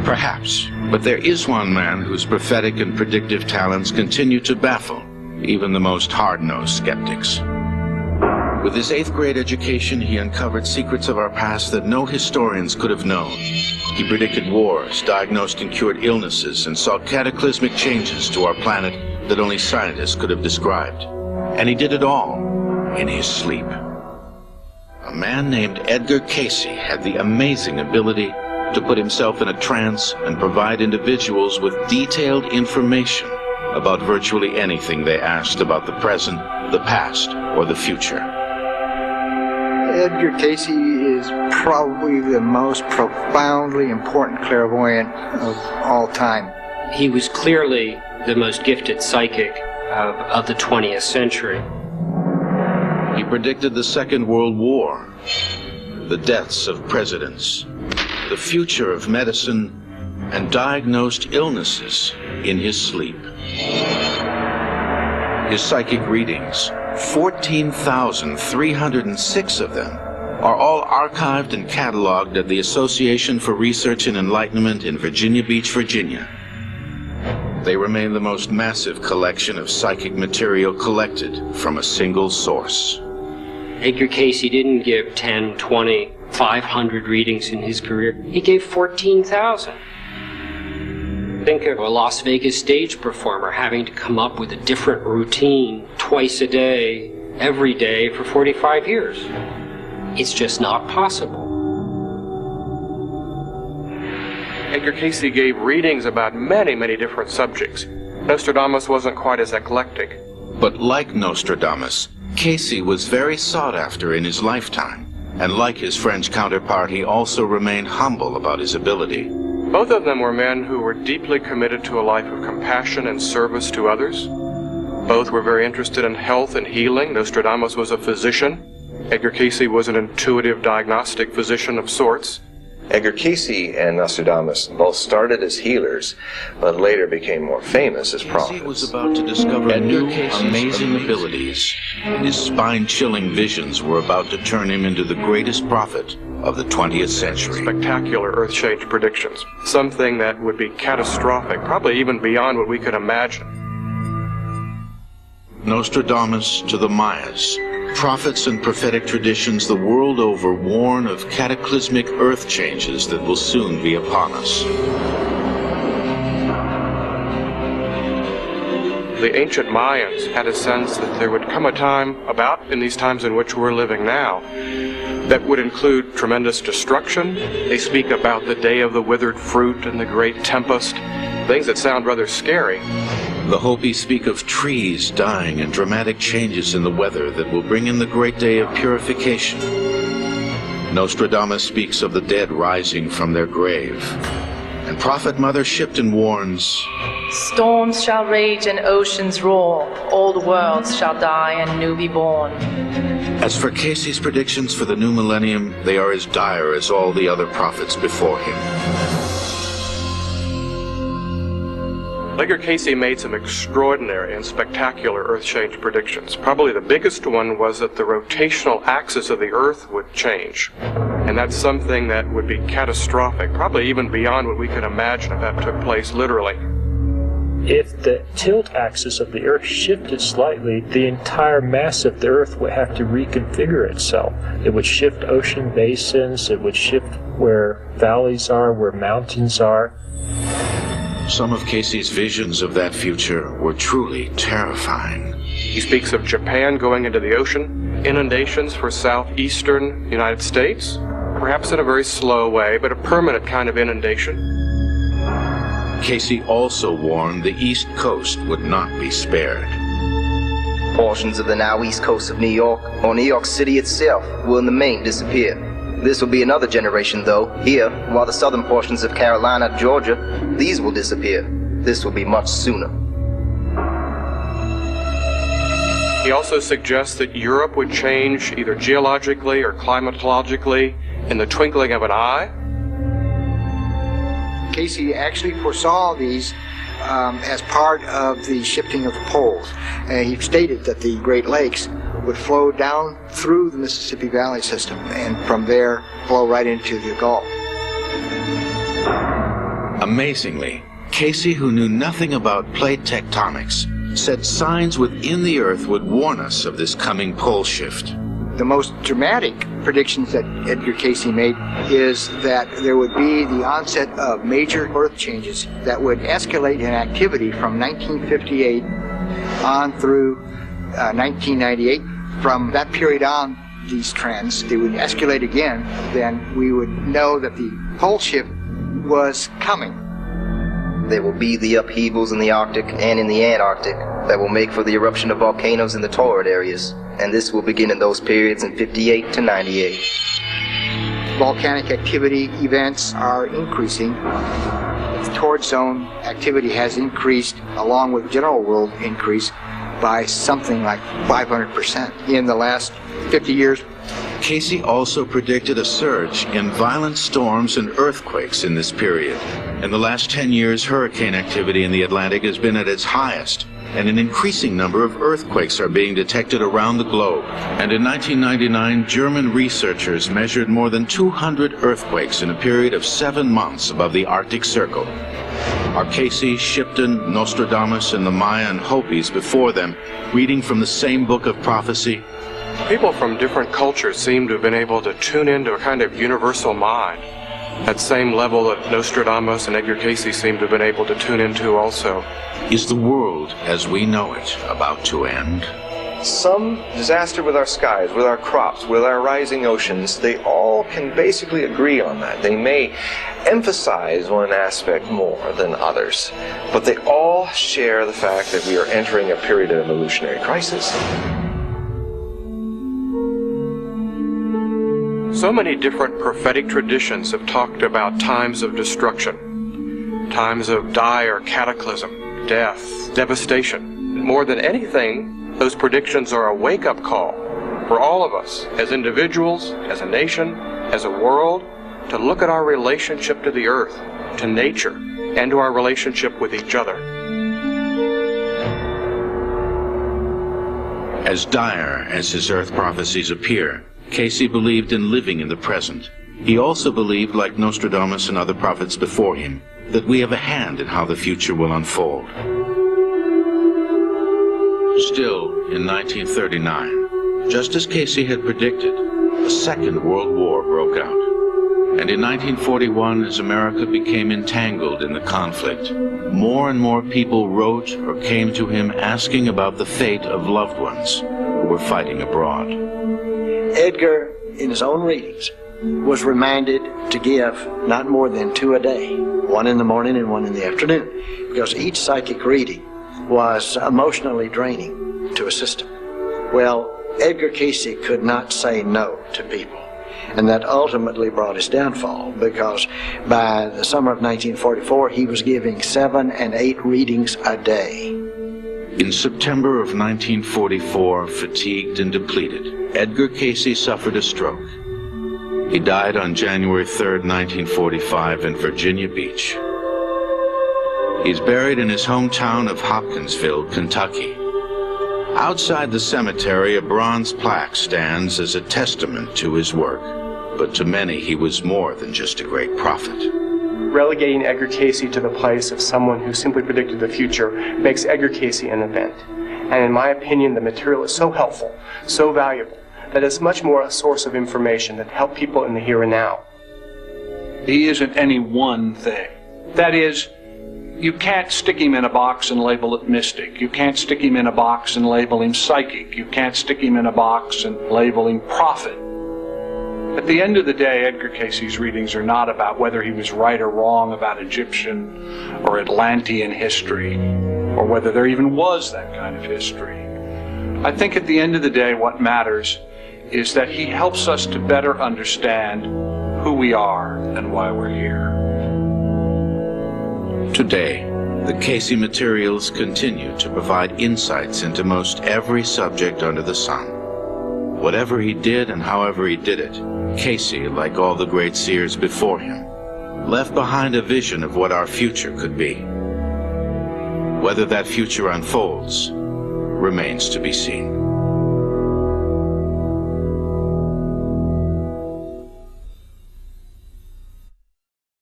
Perhaps, but there is one man whose prophetic and predictive talents continue to baffle even the most hard-nosed skeptics. With his 8th grade education, he uncovered secrets of our past that no historians could have known. He predicted wars, diagnosed and cured illnesses, and saw cataclysmic changes to our planet that only scientists could have described. And he did it all in his sleep. A man named EDGAR CAYCE had the amazing ability to put himself in a trance and provide individuals with detailed information about virtually anything they asked about the present, the past, or the future. EDGAR CAYCE is probably the most profoundly important clairvoyant of all time. He was clearly the most gifted psychic of the 20th century. He predicted the Second World War, the deaths of presidents, the future of medicine, and diagnosed illnesses in his sleep. His psychic readings, 14,306 of them, are all archived and cataloged at the Association for Research and Enlightenment in Virginia Beach, Virginia. They remain the most massive collection of psychic material collected from a single source. EDGAR CAYCE didn't give 10, 20, 500 readings in his career. He gave 14,000. Think of a Las Vegas stage performer having to come up with a different routine twice a day, every day for 45 years. It's just not possible. EDGAR CAYCE gave readings about many different subjects. Nostradamus wasn't quite as eclectic. But like Nostradamus, CAYCE was very sought after in his lifetime, and like his French counterpart, he also remained humble about his ability. Both of them were men who were deeply committed to a life of compassion and service to others. Both were very interested in health and healing. Nostradamus was a physician. EDGAR CAYCE was an intuitive diagnostic physician of sorts. EDGAR CAYCE and Nostradamus both started as healers, but later became more famous as prophets. He was about to discover new, amazing abilities. His spine-chilling visions were about to turn him into the greatest prophet of the 20th century. Spectacular earth-change predictions. Something that would be catastrophic, probably even beyond what we could imagine. Nostradamus to the Mayas. Prophets and prophetic traditions the world over warn of cataclysmic earth changes that will soon be upon us. The ancient Mayans had a sense that there would come a time, about in these times in which we're living now, that would include tremendous destruction. They speak about the day of the withered fruit and the great tempest, things that sound rather scary. The Hopi speak of trees dying and dramatic changes in the weather that will bring in the great day of purification. Nostradamus speaks of the dead rising from their grave. And Prophet Mother Shipton warns, "Storms shall rage and oceans roar, old worlds shall die and new be born." As for CAYCE's predictions for the new millennium, they are as dire as all the other prophets before him. EDGAR CAYCE made some extraordinary and spectacular earth-change predictions. Probably the biggest one was that the rotational axis of the Earth would change. And that's something that would be catastrophic, probably even beyond what we could imagine if that took place literally. If the tilt axis of the Earth shifted slightly, the entire mass of the Earth would have to reconfigure itself. It would shift ocean basins, it would shift where valleys are, where mountains are. Some of CAYCE's visions of that future were truly terrifying. He speaks of Japan going into the ocean, inundations for southeastern United States, perhaps in a very slow way, but a permanent kind of inundation. CAYCE also warned the East Coast would not be spared. Portions of the now East Coast of New York, or New York City itself, will in the main disappear. This will be another generation, though. Here, while the southern portions of Carolina, Georgia, these will disappear. This will be much sooner. He also suggests that Europe would change either geologically or climatologically in the twinkling of an eye. CAYCE actually foresaw these as part of the shifting of the poles. He stated that the Great Lakes would flow down through the Mississippi Valley system and from there flow right into the Gulf. Amazingly, Cayce, who knew nothing about plate tectonics, said signs within the Earth would warn us of this coming pole shift. The most dramatic predictions that Edgar Cayce made is that there would be the onset of major Earth changes that would escalate in activity from 1958 on through 1998. From that period on, these trends, they would escalate again, then we would know that the pole shift was coming. There will be the upheavals in the Arctic and in the Antarctic that will make for the eruption of volcanoes in the torrid areas, and this will begin in those periods in 58 to 98. Volcanic activity events are increasing. The torrid zone activity has increased along with general world increase by something like 500% in the last 50 years. Cayce also predicted a surge in violent storms and earthquakes in this period. In the last 10 years, hurricane activity in the Atlantic has been at its highest, and an increasing number of earthquakes are being detected around the globe. And in 1999, German researchers measured more than 200 earthquakes in a period of 7 months above the Arctic Circle. Are Cayce, Shipton, Nostradamus, and the Maya and Hopis before them reading from the same book of prophecy? People from different cultures seem to have been able to tune into a kind of universal mind. That same level that Nostradamus and Edgar Cayce seem to have been able to tune into also. Is the world as we know it about to end? Some disaster with our skies, with our crops, with our rising oceans, they all can basically agree on that. They may emphasize one aspect more than others, but they all share the fact that we are entering a period of evolutionary crisis. So many different prophetic traditions have talked about times of destruction, times of dire cataclysm, death, devastation. More than anything, those predictions are a wake-up call for all of us, as individuals, as a nation, as a world, to look at our relationship to the earth, to nature, and to our relationship with each other. As dire as his Earth prophecies appear, Cayce believed in living in the present. He also believed, like Nostradamus and other prophets before him, that we have a hand in how the future will unfold. Still, in 1939, just as Cayce had predicted, a Second World War broke out. And in 1941, as America became entangled in the conflict, more and more people wrote or came to him asking about the fate of loved ones who were fighting abroad. Edgar, in his own readings, was reminded to give not more than 2 a day, one in the morning and one in the afternoon, because each psychic reading was emotionally draining to a system. Well, Edgar Cayce could not say no to people, and that ultimately brought his downfall, because by the summer of 1944, he was giving 7 and 8 readings a day. In September of 1944, fatigued and depleted, Edgar Cayce suffered a stroke. He died on January 3, 1945 in Virginia Beach. He's buried in his hometown of Hopkinsville, Kentucky. Outside the cemetery, a bronze plaque stands as a testament to his work, but to many he was more than just a great prophet. Relegating Edgar Cayce to the place of someone who simply predicted the future makes Edgar Cayce an event. And in my opinion, the material is so helpful, so valuable, that it's much more a source of information that helps people in the here and now. He isn't any one thing. That is, you can't stick him in a box and label it mystic. You can't stick him in a box and label him psychic. You can't stick him in a box and label him prophet. At the end of the day, Edgar Cayce's readings are not about whether he was right or wrong about Egyptian or Atlantean history, or whether there even was that kind of history. I think at the end of the day, what matters is that he helps us to better understand who we are and why we're here. Today, the Cayce materials continue to provide insights into most every subject under the sun. Whatever he did and however he did it, Cayce, like all the great seers before him, left behind a vision of what our future could be. Whether that future unfolds remains to be seen.